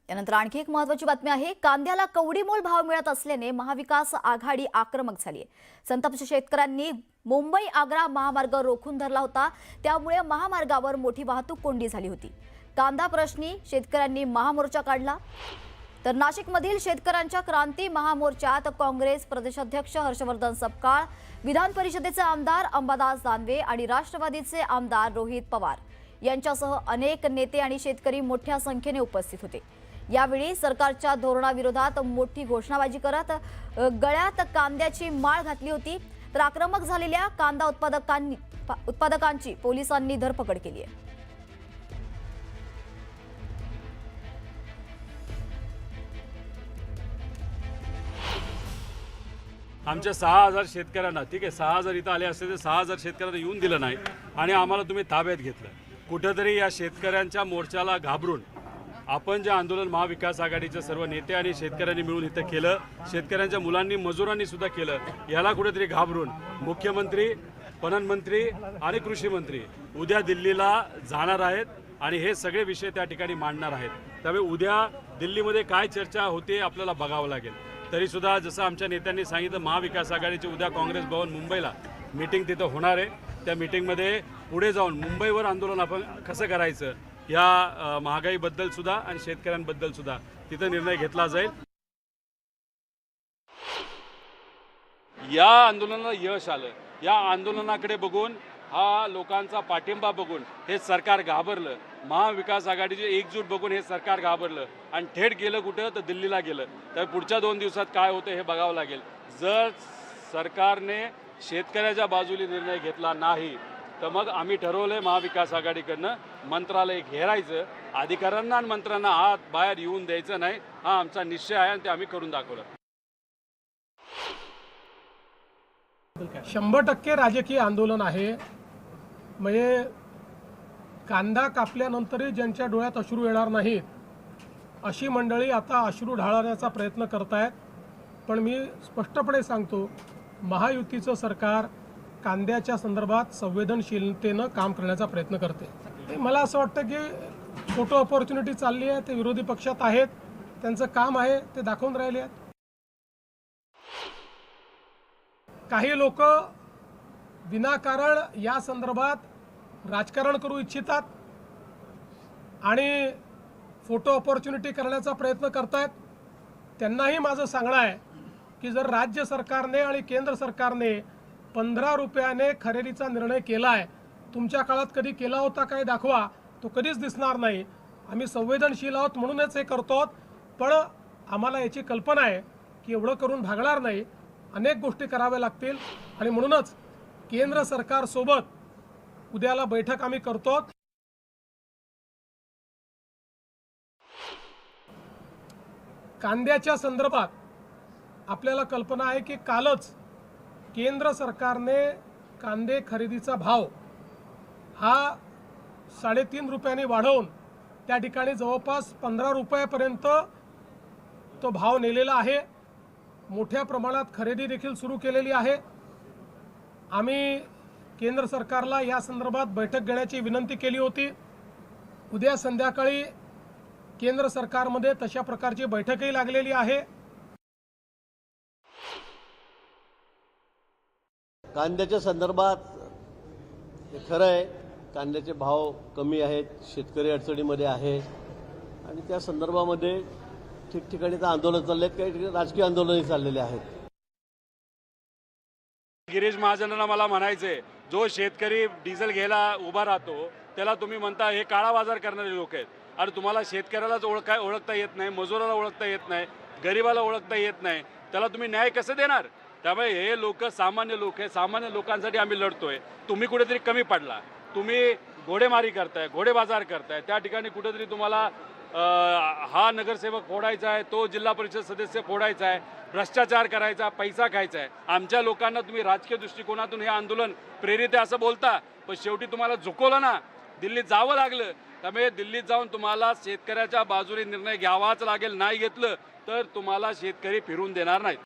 यानंतर आणखी एक महत्त्वाची बातमी आहे। कांद्याला कवडीमोल भाव मिळत असल्याने महाविकास आघाडी आक्रमक झाली आहे। संतप्त शेतकऱ्यांनी मुंबई आग्रा महामार्ग रोखून धरला होता, त्यामुळे महामार्गावर मोठी वाहतूक कोंडी झाली होती। कांदा प्रश्नी शेतकऱ्यांनी महामोर्चा काढला। तर नाशिकमधील शेतकऱ्यांच्या क्रांती महामोर्चात काँग्रेस प्रदेशाध्यक्ष हर्षवर्धन सपकाळ, विधान परिषदेचे आमदार अंबादास दानवे आणि राष्ट्रवादीचे आमदार रोहित पवार यांच्यासह अनेक नेते आणि शेतकरी मोठ्या संख्येने उपस्थित होते। यावेळी सरकारच्या धोरणाविरोधात मोठी घोषणाबाजी करत गळ्यात कांद्याची माळ घातली होती। तर आक्रमक झालेल्या कांदा उत्पादकांची पोलिसांनी धरपकड केली आहे। आमच्या 6000 शेतकऱ्यांना, ठीक आहे, 6000 इथं आले असते तर 6000 शेतकऱ्यांना येऊन दिलं नाही आणि आम्हाला तुम्ही ताब्यात घेतलं। कुठेतरी या शेतकऱ्यांच्या मोर्चाला घाबरून आपण जे आंदोलन महाविकास आघाडीचे सर्व नेते आणि शेतकऱ्यांनी मिळून इथं केलं, शेतकऱ्यांच्या मुलांनी मजुरांनी सुद्धा केलं, याला कुठेतरी घाबरून मुख्यमंत्री, पणन मंत्री आणि कृषी मंत्री उद्या दिल्लीला जाणार आहेत आणि हे सगळे विषय त्या ठिकाणी मांडणार आहेत। त्यामुळे उद्या दिल्लीमध्ये काय चर्चा होते आपल्याला बघावं लागेल। तरीसुद्धा जसं आमच्या नेत्यांनी सांगितलं, महाविकास आघाडीची उद्या काँग्रेस भवन मुंबईला मीटिंग तिथं होणार आहे। त्या मीटिंगमध्ये पुढे जाऊन मुंबईवर आंदोलन आपण कसं करायचं या महागाईबद्दल सुद्धा आणि शेतकऱ्यांबद्दल सुद्धा तिथं निर्णय घेतला जाईल। या आंदोलनाला यश आलं, या आंदोलनाकडे बघून, हा लोकांचा पाठिंबा बघून हे सरकार घाबरलं, महाविकास आघाडीचे एकजूट बघून हे सरकार घाबरलं आणि थेट गेलं कुठं तर दिल्लीला गेलं। तर पुढच्या 2 दिवसात काय होतं हे बघावं लागेल। जर सरकारने शेतकऱ्याच्या बाजूने निर्णय घेतला नाही तर मग आम्ही ठरवलंय महाविकास आघाडीकडनं मंत्रालय घेरायचं, अधिकाऱ्यांना आणि मंत्र्यांना आत बाहेर येऊन द्यायचं नाही, हा आमचा निश्चय आहे आणि ते आम्ही करून दाखवलं। 100% राजकीय आंदोलन आहे। म्हणजे कांदा कापल्यानंतरही ज्यांच्या डोळ्यात अश्रू येणार नाहीत अशी मंडळी आता अश्रू ढाळण्याचा प्रयत्न करतायत। पण मी स्पष्टपणे सांगतो, महायुतीचं सरकार कांद्याच्या संदर्भात संवेदनशीलतेनं काम करण्याचा प्रयत्न करते। मला असं वाटतं की फोटो ऑपॉर्च्युनिटी चालली आहे, ते विरोधी पक्षात आहेत, त्यांचं काम आहे ते दाखवून राहिले आहेत। काही लोक विनाकारण या संदर्भात राजकारण करू इच्छितात आणि फोटो ऑपॉर्च्युनिटी करण्याचा प्रयत्न करतायत। त्यांनाही माझं सांगणं आहे की जर राज्य सरकारने आणि केंद्र सरकारने 15 रुपयाने खरेदीचा निर्णय केला आहे, तुमच्या काळात कधी केला होता काय दाखवा, तो कधीच दिसणार नाही। आम्ही संवेदनशील आहोत म्हणूनच हे करतो, पण आम्हाला याची कल्पना आहे की एवढं करून भागणार नाही, अनेक गोष्टी कराव्या लागतील आणि म्हणूनच केंद्र सरकारसोबत उद्याला बैठक आम्ही करतो। कांद्याच्या संदर्भात आपल्याला कल्पना आहे की कालच केंद्र सरकारने कांदे खरेदीचा भाव हा 3.5 रुपयांनी वाढवून त्या ठिकाणी जवळपास 15 रुपयापर्यंत तो भाव नेलेला आहे। मोठ्या प्रमाणात खरेदी देखील सुरू केलेली आहे। आम्ही केंद्र सरकारला या संदर्भात बैठक घेण्याची विनंती केली होती। उद्या संध्याकाळी केंद्र सरकारमध्ये तशा प्रकारची बैठकही लागलेली आहे। कांद्याच्या संदर्भात हे खरं आहे, कांद्याचे भाव कमी आहेत, शेतकरी अडचणीमध्ये आहे आणि त्या संदर्भामध्ये ठिकठिकाणी तर आंदोलन चालले आहेत, काही ठिकाणी राजकीय आंदोलनही चाललेले आहेत। गिरीश महाजनांना मला म्हणायचंय, जो शेतकरी डिझेल घ्यायला उभा राहतो त्याला तुम्ही म्हणता हे काळा बाजार करणारे लोक आहेत, आणि तुम्हाला शेतकऱ्यालाच ओळखता येत नाही, मजुराला ओळखता येत नाही, गरिबाला ओळखता येत नाही, त्याला तुम्ही न्याय कसं देणार? त्यामुळे हे लोक सामान्य लोक आहे, सामान्य लोकांसाठी आम्ही लढतोय। तुम्ही कुठेतरी कमी पडला, तुम्ही घोडेमारी करताय, घोडे बाजार करताय, त्या ठिकाणी कुठेतरी तुम्हाला हा नगरसेवक फोडायचा आहे, तो जिल्हा परिषद सदस्य फोडायचा आहे, भ्रष्टाचार करायचा, पैसा खायचा आहे। आमच्या लोकांना तुम्ही राजकीय दृष्टिकोनातून हे आंदोलन प्रेरित आहे असं बोलता, पण शेवटी तुम्हाला झुकवलं ना, दिल्लीत जावं लागलं। त्यामुळे दिल्लीत जाऊन तुम्हाला शेतकऱ्याच्या बाजूने निर्णय घ्यावाच लागेल, नाही घेतलं तर तुम्हाला शेतकरी फिरून देणार नाहीत।